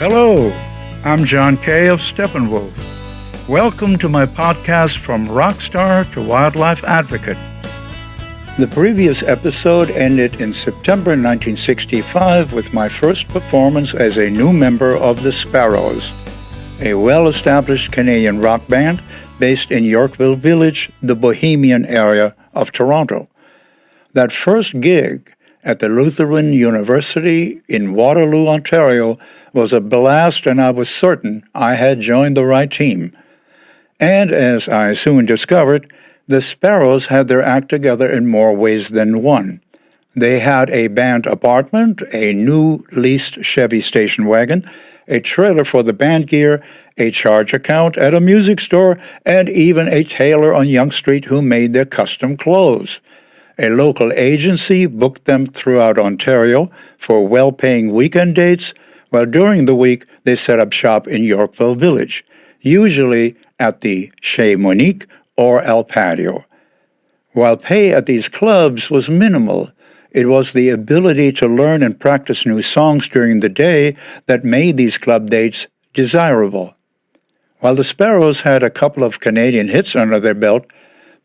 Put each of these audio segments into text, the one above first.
Hello, I'm John Kay of Steppenwolf. Welcome to my podcast From Rockstar to Wildlife Advocate. The previous episode ended in September 1965 with my first performance as a new member of the Sparrows, a well-established Canadian rock band based in Yorkville Village, the Bohemian area of Toronto. That first gig at the Lutheran University in Waterloo, Ontario, was a blast, and I was certain I had joined the right team. And as I soon discovered, the Sparrows had their act together in more ways than one. They had a band apartment, a new leased Chevy station wagon, a trailer for the band gear, a charge account at a music store, and even a tailor on Yonge Street who made their custom clothes. A local agency booked them throughout Ontario for well-paying weekend dates, while during the week they set up shop in Yorkville Village, usually at the Chez Monique or El Patio. While pay at these clubs was minimal, it was the ability to learn and practice new songs during the day that made these club dates desirable. While the Sparrows had a couple of Canadian hits under their belt,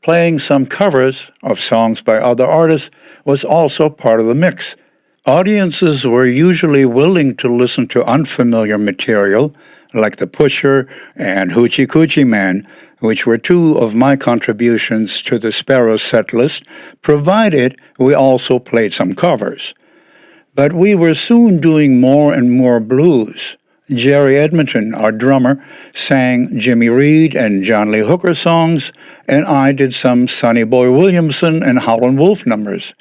playing some covers of songs by other artists was also part of the mix. Audiences were usually willing to listen to unfamiliar material, like The Pusher and Hoochie Coochie Man, which were two of my contributions to the Sparrows set list, provided we also played some covers. But we were soon doing more and more blues. Jerry Edmonton, our drummer, sang Jimmy Reed and John Lee Hooker songs, and I did some Sonny Boy Williamson and Howlin' Wolf numbers.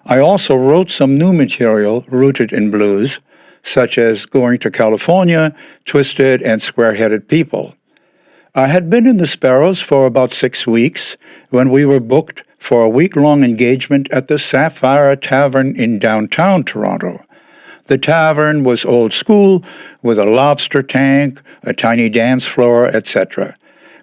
I also wrote some new material rooted in blues, such as Going to California, Twisted, and Square-Headed People. I had been in the Sparrows for about 6 weeks when we were booked for a week-long engagement at the Sapphire Tavern in downtown Toronto. The tavern was old school, with a lobster tank, a tiny dance floor, etc.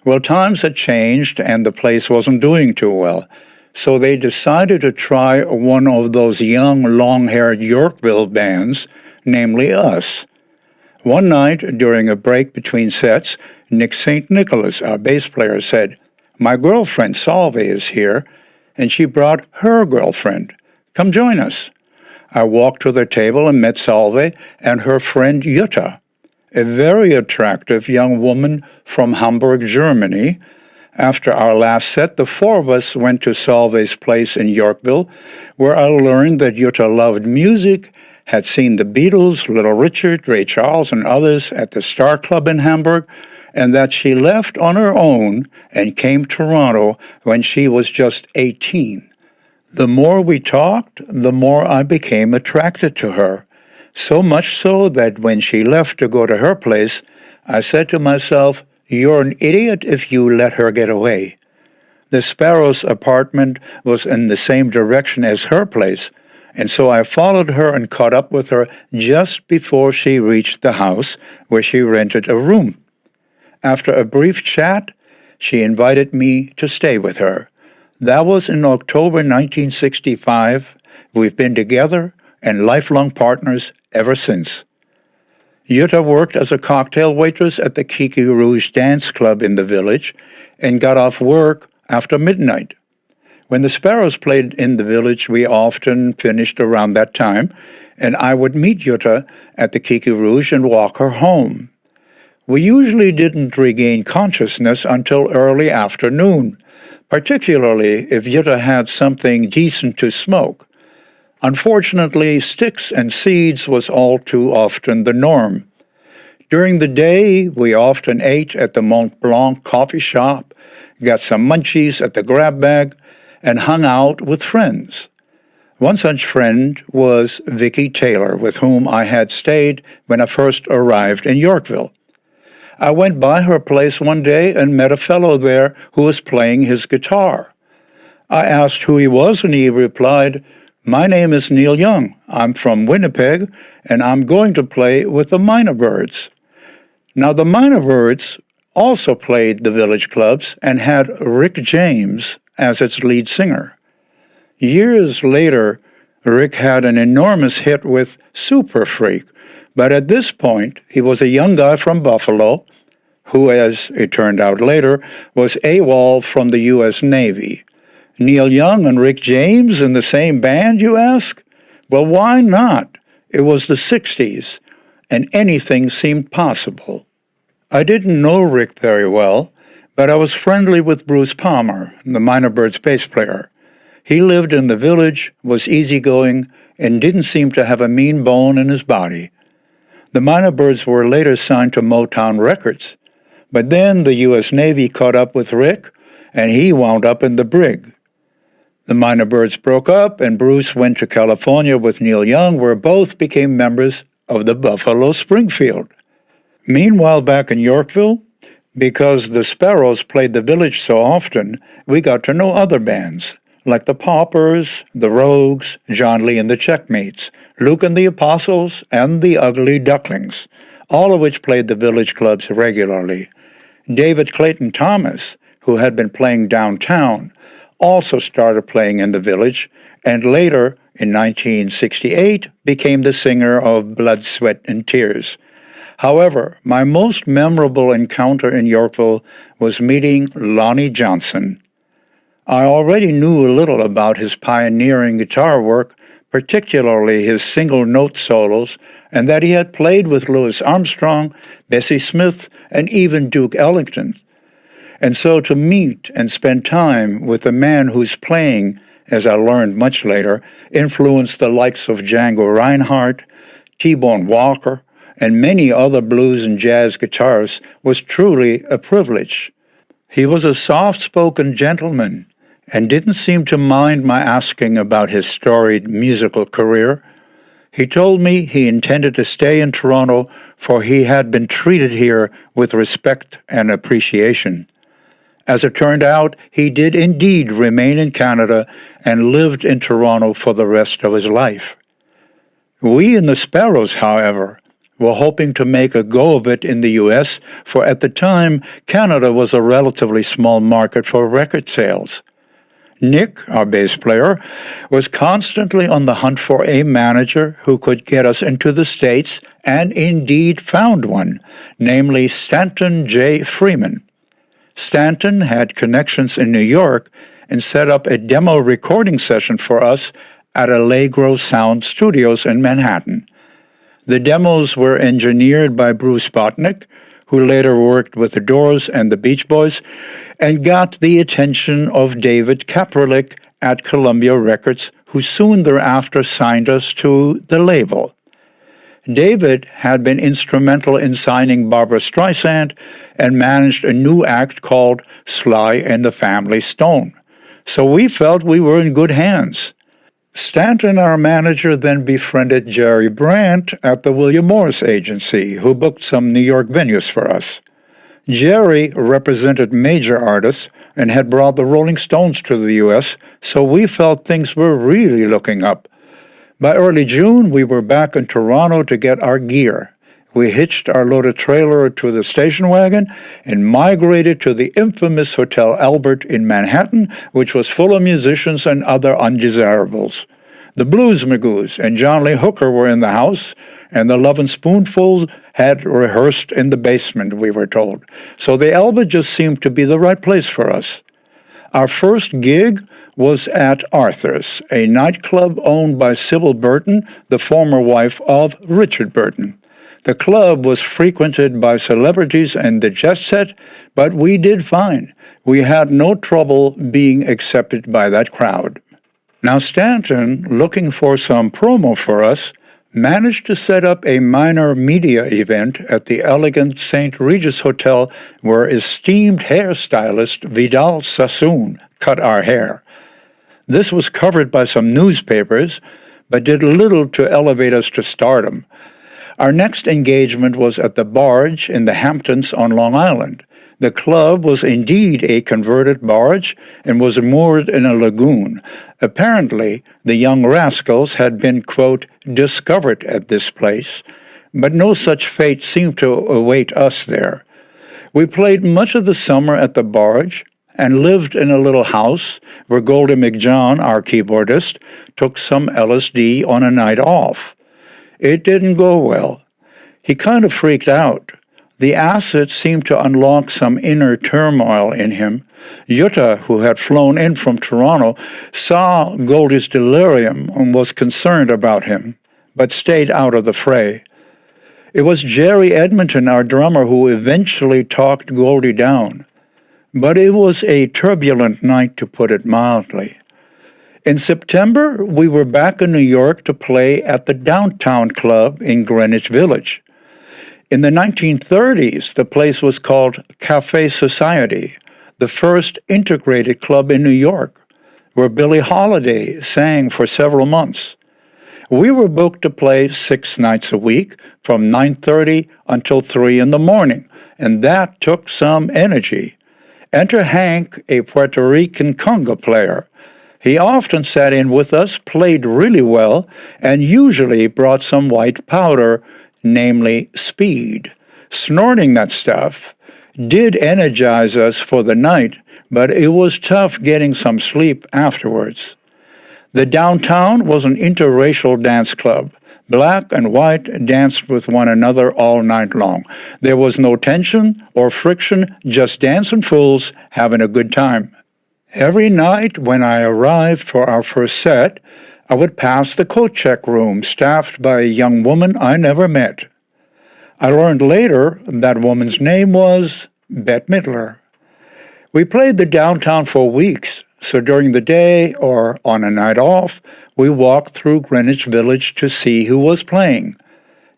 Well, times had changed, and the place wasn't doing too well, so they decided to try one of those young, long-haired Yorkville bands, namely us. One night, during a break between sets, Nick St. Nicholas, our bass player, said, "My girlfriend Salve is here, and she brought her girlfriend. Come join us." I walked to their table and met Salve and her friend Jutta, a very attractive young woman from Hamburg, Germany. After our last set, the four of us went to Salve's place in Yorkville, where I learned that Jutta loved music, had seen the Beatles, Little Richard, Ray Charles, and others at the Star Club in Hamburg, and that she left on her own and came to Toronto when she was just 18. The more we talked, the more I became attracted to her, so much so that when she left to go to her place, I said to myself, "You're an idiot if you let her get away." The Sparrow's apartment was in the same direction as her place, and so I followed her and caught up with her just before she reached the house where she rented a room. After a brief chat, she invited me to stay with her. That was in October 1965. We've been together and lifelong partners ever since. Jutta worked as a cocktail waitress at the Kiki Rouge dance club in the village and got off work after midnight. When the Sparrows played in the village, we often finished around that time, and I would meet Jutta at the Kiki Rouge and walk her home. We usually didn't regain consciousness until early afternoon, particularly if Jutta had something decent to smoke. Unfortunately, sticks and seeds was all too often the norm. During the day, we often ate at the Mont Blanc coffee shop, got some munchies at the Grab Bag, and hung out with friends. One such friend was Vicky Taylor, with whom I had stayed when I first arrived in Yorkville. I went by her place one day and met a fellow there who was playing his guitar. I asked who he was, and he replied, "My name is Neil Young. I'm from Winnipeg, and I'm going to play with the Mynah Birds." Now, the Mynah Birds also played the village clubs and had Rick James as its lead singer. Years later, Rick had an enormous hit with Super Freak, But at this point, he was a young guy from Buffalo, who, as it turned out later, was AWOL from the U.S. Navy. Neil Young and Rick James in the same band, you ask? Well, why not? It was the 60s, and anything seemed possible. I didn't know Rick very well, but I was friendly with Bruce Palmer, the Mynah Birds bass player. He lived in the Village, was easygoing, and didn't seem to have a mean bone in his body. The Mynah Birds were later signed to Motown Records, but then the U.S. Navy caught up with Rick, and he wound up in the brig. The Mynah Birds broke up, and Bruce went to California with Neil Young, where both became members of the Buffalo Springfield. Meanwhile, back in Yorkville, because the Sparrows played the Village so often, we got to know other bands, like the Paupers, the Rogues, John Lee and the Checkmates, Luke and the Apostles, and the Ugly Ducklings, all of which played the Village clubs regularly. David Clayton Thomas, who had been playing downtown, also started playing in the Village, and later, in 1968, became the singer of Blood, Sweat, and Tears. However, my most memorable encounter in Yorkville was meeting Lonnie Johnson. I already knew a little about his pioneering guitar work, particularly his single-note solos, and that he had played with Louis Armstrong, Bessie Smith, and even Duke Ellington. And so to meet and spend time with a man whose playing, as I learned much later, influenced the likes of Django Reinhardt, T-Bone Walker, and many other blues and jazz guitarists was truly a privilege. He was a soft-spoken gentleman and didn't seem to mind my asking about his storied musical career. He told me he intended to stay in Toronto, for he had been treated here with respect and appreciation. As it turned out, he did indeed remain in Canada and lived in Toronto for the rest of his life. We in the Sparrows, however, were hoping to make a go of it in the U.S., for at the time, Canada was a relatively small market for record sales. Nick, our bass player, was constantly on the hunt for a manager who could get us into the States, and indeed found one, namely Stanton J. Freeman. Stanton had connections in New York and set up a demo recording session for us at Allegro Sound Studios in Manhattan. The demos were engineered by Bruce Botnick, who later worked with the Doors and the Beach Boys, and got the attention of David Kapralik at Columbia Records, who soon thereafter signed us to the label. David had been instrumental in signing Barbra Streisand and managed a new act called Sly and the Family Stone, so we felt we were in good hands. Stanton, our manager, then befriended Jerry Brandt at the William Morris Agency, who booked some New York venues for us. Jerry represented major artists and had brought the Rolling Stones to the U.S., so we felt things were really looking up. By early June, we were back in Toronto to get our gear. We hitched our loaded trailer to the station wagon and migrated to the infamous Hotel Albert in Manhattan, which was full of musicians and other undesirables. The Blues Magoos and John Lee Hooker were in the house, and the Lovin' Spoonfuls had rehearsed in the basement, we were told. So the Albert just seemed to be the right place for us. Our first gig was at Arthur's, a nightclub owned by Sybil Burton, the former wife of Richard Burton. The club was frequented by celebrities and the jet set, but we did fine. We had no trouble being accepted by that crowd. Now Stanton, looking for some promo for us, managed to set up a minor media event at the elegant St. Regis Hotel where esteemed hairstylist Vidal Sassoon cut our hair. This was covered by some newspapers, but did little to elevate us to stardom. Our next engagement was at the Barge in the Hamptons on Long Island. The club was indeed a converted barge and was moored in a lagoon. Apparently, the Young Rascals had been, quote, discovered at this place, but no such fate seemed to await us there. We played much of the summer at the Barge and lived in a little house where Goldie McJohn, our keyboardist, took some LSD on a night off. It didn't go well. He kind of freaked out. The acid seemed to unlock some inner turmoil in him. Jutta, who had flown in from Toronto, saw Goldie's delirium and was concerned about him, but stayed out of the fray. It was Jerry Edmonton, our drummer, who eventually talked Goldie down. But it was a turbulent night, to put it mildly. In September, we were back in New York to play at the Downtown Club in Greenwich Village. In the 1930s, the place was called Cafe Society, the first integrated club in New York, where Billie Holiday sang for several months. We were booked to play 6 nights a week from 9:30 until 3 in the morning, and that took some energy. Enter Hank, a Puerto Rican conga player. He often sat in with us, played really well, and usually brought some white powder, namely speed. Snorting that stuff did energize us for the night, but it was tough getting some sleep afterwards. The Downtown was an interracial dance club. Black and white danced with one another all night long. There was no tension or friction, just dancing fools having a good time. Every night when I arrived for our first set, I would pass the coat check room staffed by a young woman I never met. I learned later that woman's name was Bette Midler. We played the Downtown for weeks, so during the day or on a night off, we walked through Greenwich Village to see who was playing.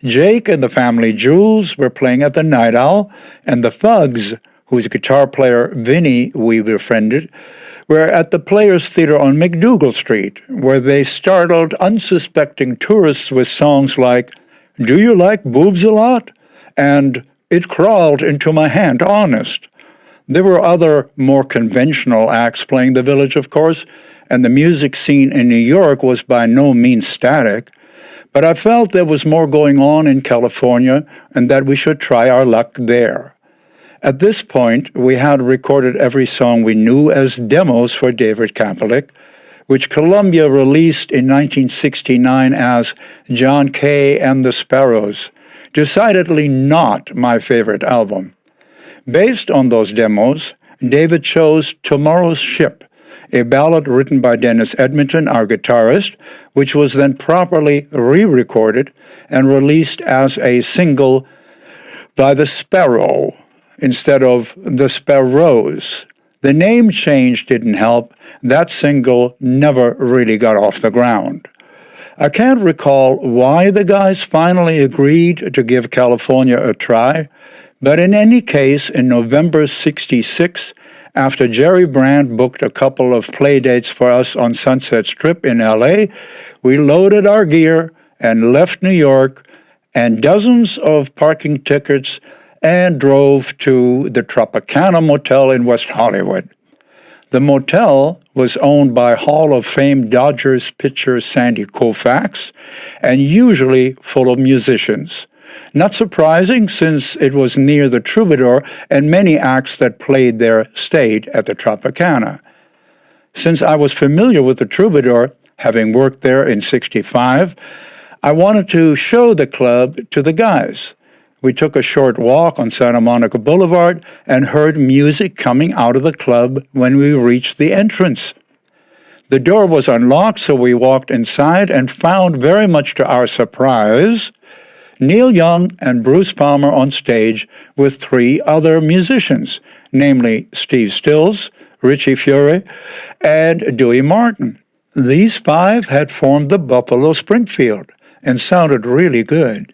Jake and the family Jewels were playing at the Night Owl, and the Thugs, whose guitar player Vinny we befriended, were at the Players Theater on McDougal Street, where they startled unsuspecting tourists with songs like, "Do You Like Boobs a Lot?" and "It Crawled Into My Hand, Honest." There were other, more conventional acts playing the Village, of course, and the music scene in New York was by no means static, but I felt there was more going on in California and that we should try our luck there. At this point, we had recorded every song we knew as demos for David Kapalik, which Columbia released in 1969 as John Kay and the Sparrows, decidedly not my favorite album. Based on those demos, David chose Tomorrow's Ship, a ballad written by Dennis Edmonton, our guitarist, which was then properly re-recorded and released as a single by the Sparrow instead of the Sparrows. The name change didn't help. That single never really got off the ground. I can't recall why the guys finally agreed to give California a try, but in any case, in November '66, after Jerry Brandt booked a couple of play dates for us on Sunset Strip in L.A., we loaded our gear and left New York and dozens of parking tickets and drove to the Tropicana Motel in West Hollywood. The motel was owned by Hall of Fame Dodgers pitcher Sandy Kaufax and usually full of musicians. Not surprising, since it was near the Troubadour and many acts that played there stayed at the Tropicana. Since I was familiar with the Troubadour, having worked there in '65, I wanted to show the club to the guys. We took a short walk on Santa Monica Boulevard and heard music coming out of the club when we reached the entrance. The door was unlocked, so we walked inside and found, very much to our surprise, Neil Young and Bruce Palmer on stage with 3 other musicians, namely Steve Stills, Richie Fury, and Dewey Martin. These 5 had formed the Buffalo Springfield and sounded really good.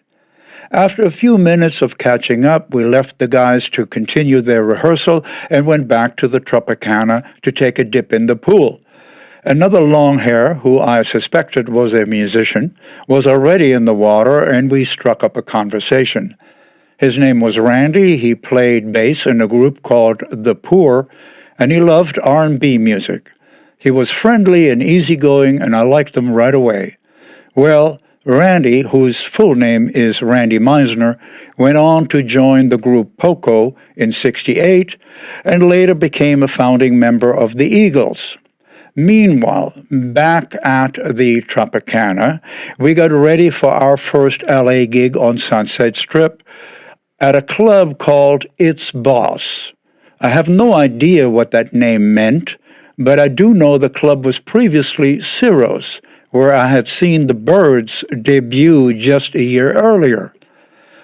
After a few minutes of catching up, we left the guys to continue their rehearsal and went back to the Tropicana to take a dip in the pool. Another long-hair, who I suspected was a musician, was already in the water, and we struck up a conversation. His name was Randy. He played bass in a group called The Poor, and he loved R&B music. He was friendly and easygoing, and I liked him right away. Well, Randy, whose full name is Randy Meisner, went on to join the group Poco in '68 and later became a founding member of the Eagles. Meanwhile, back at the Tropicana, we got ready for our first LA gig on Sunset Strip at a club called It's Boss. I have no idea what that name meant, but I do know the club was previously Sparrows, where I had seen the Byrds debut just a year earlier.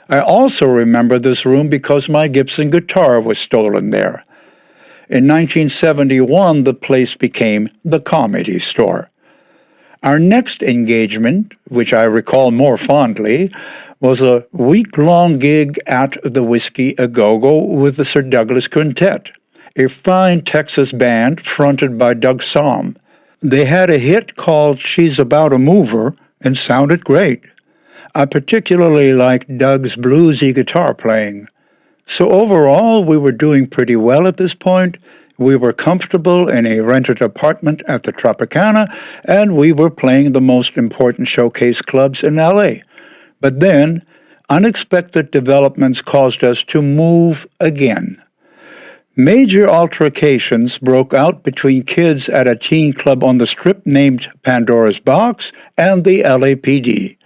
I also remember this room because my Gibson guitar was stolen there. In 1971, the place became the Comedy Store. Our next engagement, which I recall more fondly, was a week-long gig at the Whisky A Go-Go with the Sir Douglas Quintet, a fine Texas band fronted by Doug Sahm. They had a hit called She's About a Mover and sounded great. I particularly liked Doug's bluesy guitar playing. So overall, we were doing pretty well at this point. We were comfortable in a rented apartment at the Tropicana, and we were playing the most important showcase clubs in LA. But then, unexpected developments caused us to move again. Major altercations broke out between kids at a teen club on the Strip named Pandora's Box and the LAPD.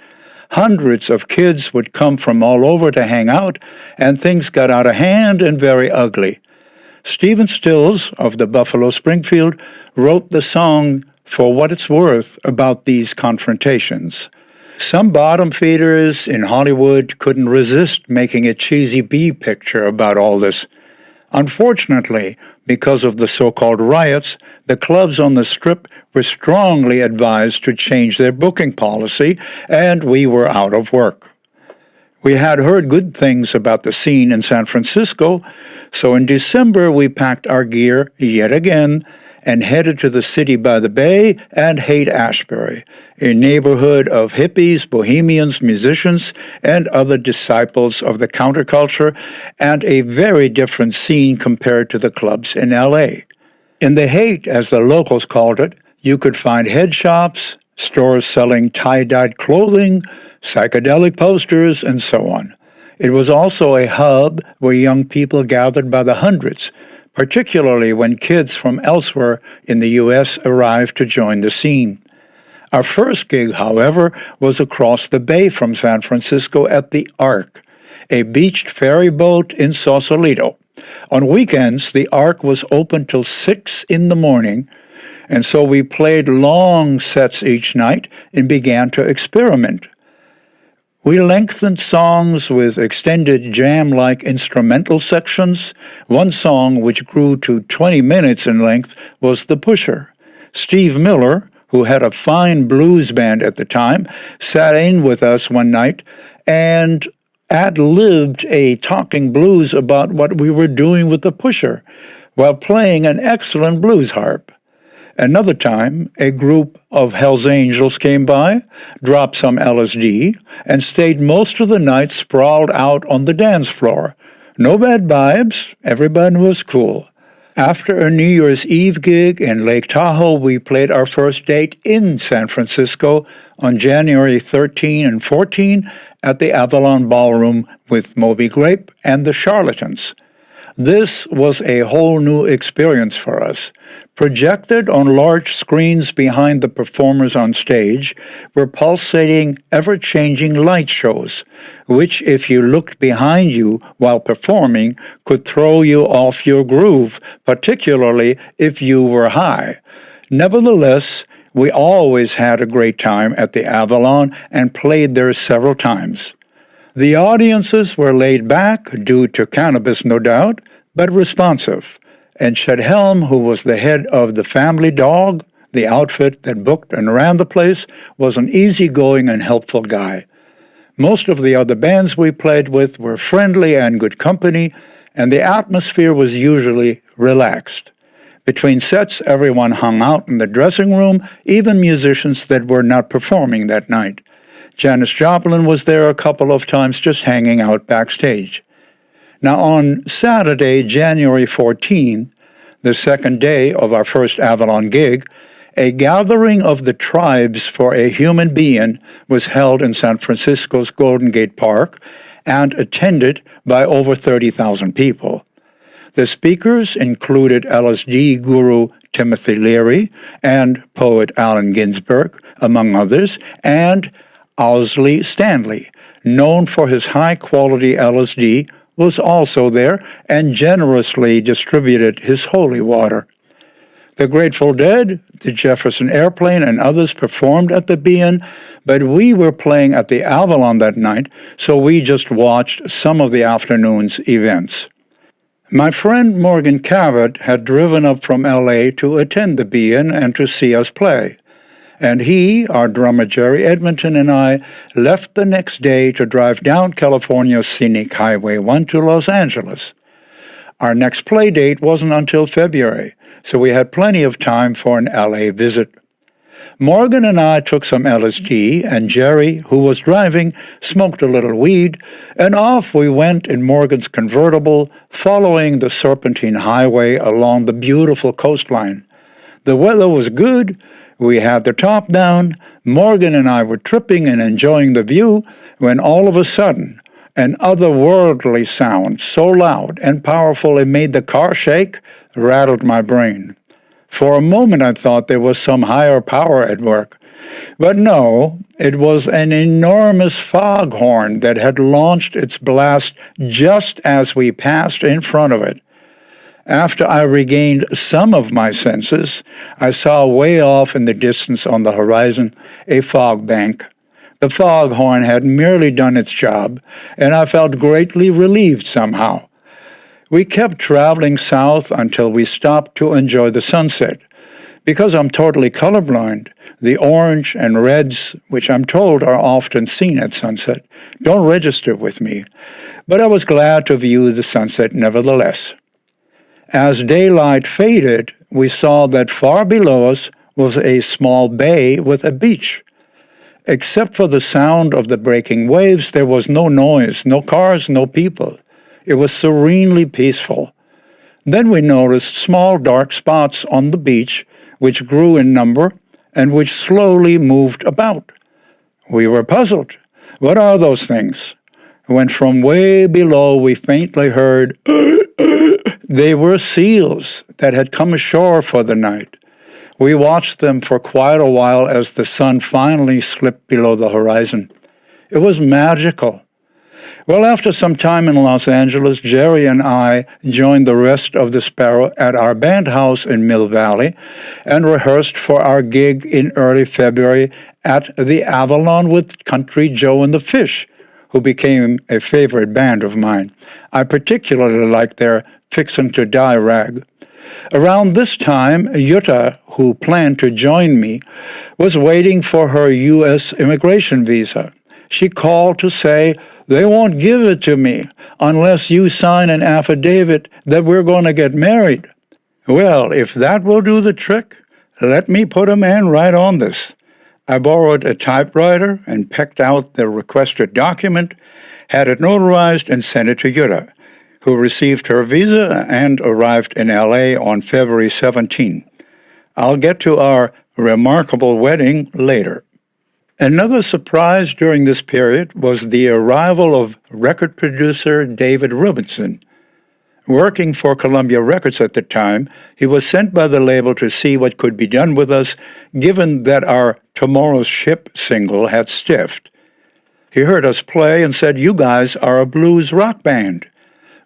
Hundreds of kids would come from all over to hang out, and things got out of hand and very ugly. Stephen Stills of the Buffalo Springfield wrote the song For What It's Worth about these confrontations. Some bottom feeders in Hollywood couldn't resist making a cheesy B picture about all this. Unfortunately, because of the so-called riots, the clubs on the Strip were strongly advised to change their booking policy, and we were out of work. We had heard good things about the scene in San Francisco, so in December we packed our gear yet again and headed to the city by the bay and Haight Ashbury, a neighborhood of hippies, bohemians, musicians, and other disciples of the counterculture, and a very different scene compared to the clubs in L.A. In the Haight, as the locals called it, you could find head shops, stores selling tie-dyed clothing, psychedelic posters, and so on. It was also a hub where young people gathered by the hundreds, particularly when kids from elsewhere in the U.S. arrived to join the scene. Our first gig, however, was across the bay from San Francisco at the Ark, a beached ferry boat in Sausalito. On weekends, the Ark was open till 6 in the morning, and so we played long sets each night and began to experiment. We lengthened songs with extended jam-like instrumental sections. One song, which grew to 20 minutes in length, was The Pusher. Steve Miller, who had a fine blues band at the time, sat in with us one night and ad-libbed a talking blues about what we were doing with The Pusher, while playing an excellent blues harp. Another time, a group of Hells Angels came by, dropped some LSD, and stayed most of the night sprawled out on the dance floor. No bad vibes, everybody was cool. After a New Year's Eve gig in Lake Tahoe, we played our first date in San Francisco on January 13 and 14 at the Avalon Ballroom with Moby Grape and the Charlatans. This was a whole new experience for us. Projected on large screens behind the performers on stage were pulsating, ever-changing light shows, which, if you looked behind you while performing, could throw you off your groove, particularly if you were high. Nevertheless, we always had a great time at the Avalon and played there several times. The audiences were laid back, due to cannabis no doubt, but responsive. And Chet Helm, who was the head of the Family Dog, the outfit that booked and ran the place, was an easygoing and helpful guy. Most of the other bands we played with were friendly and good company, and the atmosphere was usually relaxed. Between sets, everyone hung out in the dressing room, even musicians that were not performing that night. Janis Joplin was there a couple of times just hanging out backstage. Now on Saturday, January 14, the second day of our first Avalon gig, a gathering of the tribes for a human being was held in San Francisco's Golden Gate Park and attended by over 30,000 people. The speakers included LSD guru Timothy Leary, and poet Allen Ginsberg, among others, and Owsley Stanley, known for his high-quality LSD, was also there and generously distributed his holy water. The Grateful Dead, the Jefferson Airplane, and others performed at the Bean, but we were playing at the Avalon that night, so we just watched some of the afternoon's events. My friend Morgan Cavett had driven up from L.A. to attend the Bean and to see us play. And he, our drummer Jerry Edmonton, and I left the next day to drive down California's scenic Highway 1 to Los Angeles. Our next play date wasn't until February, so we had plenty of time for an LA visit. Morgan and I took some LSD, and Jerry, who was driving, smoked a little weed, and off we went in Morgan's convertible, following the Serpentine Highway along the beautiful coastline. The weather was good, we had the top down, Morgan and I were tripping and enjoying the view, when all of a sudden, an otherworldly sound so loud and powerful it made the car shake, rattled my brain. For a moment I thought there was some higher power at work. But no, it was an enormous foghorn that had launched its blast just as we passed in front of it. After I regained some of my senses, I saw way off in the distance on the horizon a fog bank. The foghorn had merely done its job, and I felt greatly relieved somehow. We kept traveling south until we stopped to enjoy the sunset. Because I'm totally colorblind, the orange and reds, which I'm told are often seen at sunset, don't register with me, but I was glad to view the sunset nevertheless. As daylight faded, we saw that far below us was a small bay with a beach. Except for the sound of the breaking waves, there was no noise, no cars, no people. It was serenely peaceful. Then we noticed small dark spots on the beach, which grew in number and which slowly moved about. We were puzzled. What are those things? When from way below we faintly heard, they were seals that had come ashore for the night. We watched them for quite a while as the sun finally slipped below the horizon. It was magical. Well, after some time in Los Angeles, Jerry and I joined the rest of the Sparrow at our band house in Mill Valley and rehearsed for our gig in early February at the Avalon with Country Joe and the Fish, who became a favorite band of mine. I particularly liked their Fixin' to Die rag. Around this time, Jutta, who planned to join me, was waiting for her U.S. immigration visa. She called to say, "They won't give it to me unless you sign an affidavit that we're going to get married." Well, if that will do the trick, let me put a man right on this. I borrowed a typewriter and pecked out the requested document, had it notarized, and sent it to Jutta, who received her visa and arrived in L.A. on February 17. I'll get to our remarkable wedding later. Another surprise during this period was the arrival of record producer David Rubinson. Working for Columbia Records at the time, he was sent by the label to see what could be done with us, given that our Tomorrow's Ship single had stiffed. He heard us play and said, "You guys are a blues rock band."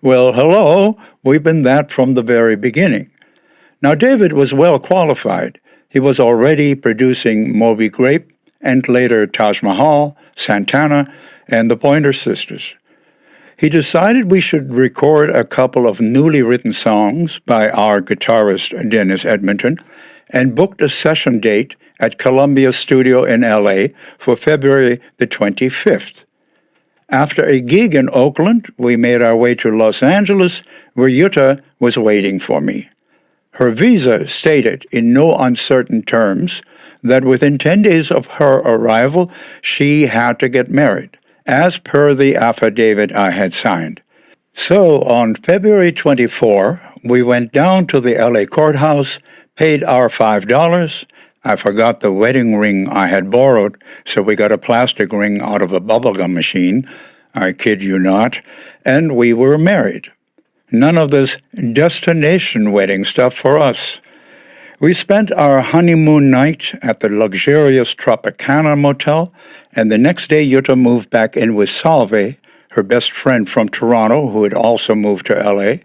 Well, hello, we've been that from the very beginning. Now, David was well qualified. He was already producing Moby Grape and later Taj Mahal, Santana, and the Pointer Sisters. He decided we should record a couple of newly written songs by our guitarist Dennis Edmonton and booked a session date at Columbia Studio in L.A. for February the 25th. After a gig in Oakland, we made our way to Los Angeles, where Jutta was waiting for me. Her visa stated in no uncertain terms that within 10 days of her arrival, she had to get married, as per the affidavit I had signed. So on February 24, we went down to the LA courthouse, paid our $5. I forgot the wedding ring I had borrowed, so we got a plastic ring out of a bubblegum machine. I kid you not. And we were married. None of this destination wedding stuff for us. We spent our honeymoon night at the luxurious Tropicana Motel, and the next day Jutta moved back in with Salve, her best friend from Toronto, who had also moved to L.A.,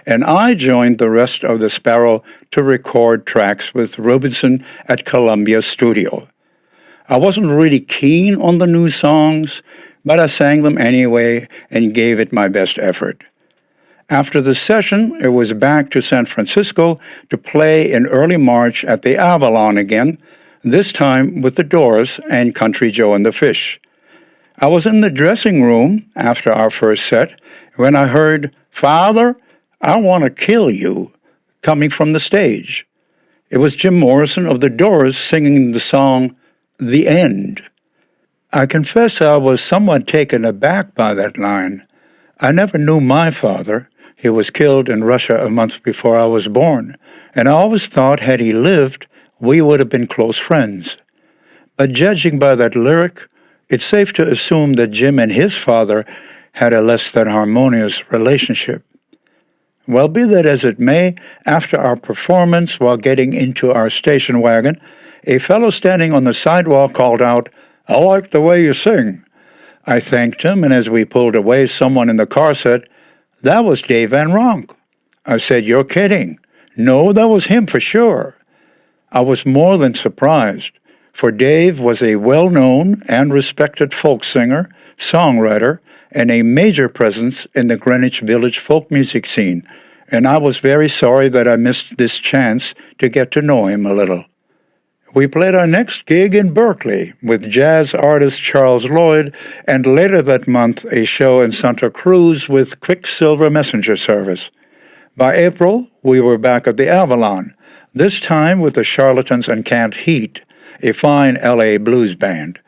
and I joined the rest of the Sparrow to record tracks with Rubinson at Columbia Studio. I wasn't really keen on the new songs, but I sang them anyway and gave it my best effort. After the session, it was back to San Francisco to play in early March at the Avalon again, this time with the Doors and Country Joe and the Fish. I was in the dressing room after our first set when I heard, "Father, I Want to Kill You," coming from the stage. It was Jim Morrison of the Doors singing the song, "The End." I confess I was somewhat taken aback by that line. I never knew my father. He was killed in Russia a month before I was born, and I always thought had he lived, we would have been close friends. But judging by that lyric, it's safe to assume that Jim and his father had a less than harmonious relationship. Well, be that as it may, after our performance, while getting into our station wagon, a fellow standing on the sidewalk called out, "I like the way you sing." I thanked him, and as we pulled away, someone in the car said, "That was Dave Van Ronk." I said, "You're kidding." "No, that was him for sure." I was more than surprised, for Dave was a well-known and respected folk singer, songwriter, and a major presence in the Greenwich Village folk music scene, and I was very sorry that I missed this chance to get to know him a little. We played our next gig in Berkeley with jazz artist Charles Lloyd, and later that month a show in Santa Cruz with Quicksilver Messenger Service. By April, we were back at the Avalon, this time with the Charlatans and Can't Heat, a fine L.A. blues band.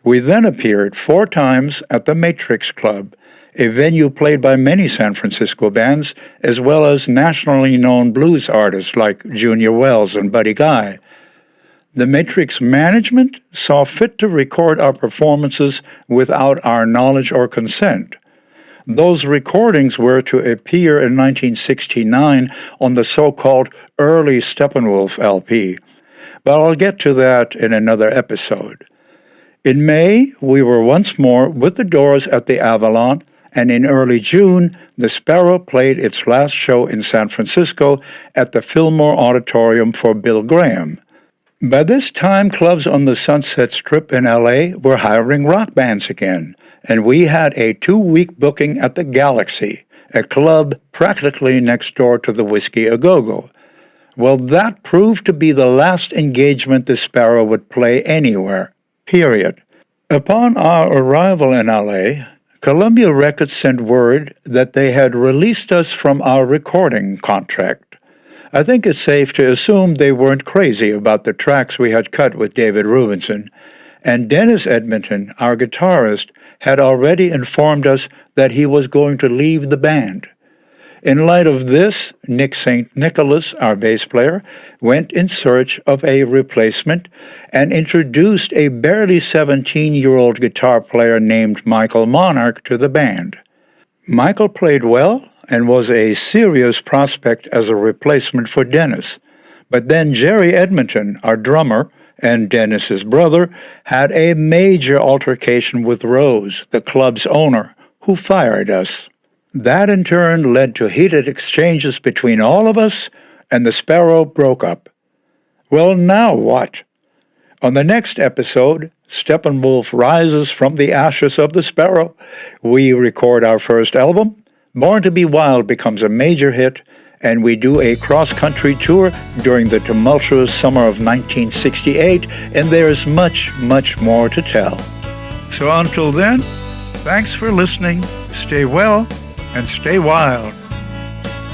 We then appeared 4 times at the Matrix Club, a venue played by many San Francisco bands, as well as nationally known blues artists like Junior Wells and Buddy Guy. The Matrix management saw fit to record our performances without our knowledge or consent. Those recordings were to appear in 1969 on the so-called early Steppenwolf LP, but I'll get to that in another episode. In May, we were once more with the Doors at the Avalon, and in early June, the Sparrow played its last show in San Francisco at the Fillmore Auditorium for Bill Graham. By this time, clubs on the Sunset Strip in L.A. were hiring rock bands again, and we had a 2-week booking at the Galaxy, a club practically next door to the Whisky A Go-Go. Well, that proved to be the last engagement the Sparrow would play anywhere, period. Upon our arrival in L.A., Columbia Records sent word that they had released us from our recording contract. I think it's safe to assume they weren't crazy about the tracks we had cut with David Rubinson, and Dennis Edmonton, our guitarist, had already informed us that he was going to leave the band. In light of this, Nick St. Nicholas, our bass player, went in search of a replacement and introduced a barely 17-year-old guitar player named Michael Monarch to the band. Michael played well and was a serious prospect as a replacement for Dennis. But then Jerry Edmonton, our drummer, and Dennis's brother, had a major altercation with Rose, the club's owner, who fired us. That in turn led to heated exchanges between all of us, and the Sparrow broke up. Well, now what? On the next episode, Steppenwolf rises from the ashes of the Sparrow. We record our first album. Born to Be Wild becomes a major hit, and we do a cross-country tour during the tumultuous summer of 1968, and there's much, much more to tell. So until then, thanks for listening, stay well, and stay wild.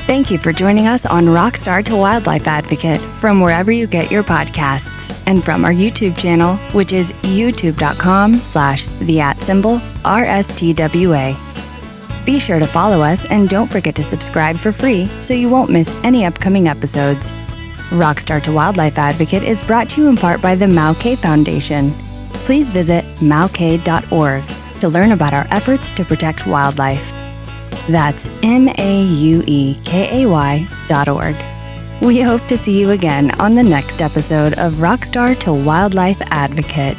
Thank you for joining us on Rockstar to Wildlife Advocate from wherever you get your podcasts, and from our YouTube channel, which is youtube.com/RSTWA. Be sure to follow us and don't forget to subscribe for free so you won't miss any upcoming episodes. Rockstar to Wildlife Advocate is brought to you in part by the Maukay Foundation. Please visit maukay.org to learn about our efforts to protect wildlife. That's MAUEKAY.org. We hope to see you again on the next episode of Rockstar to Wildlife Advocate.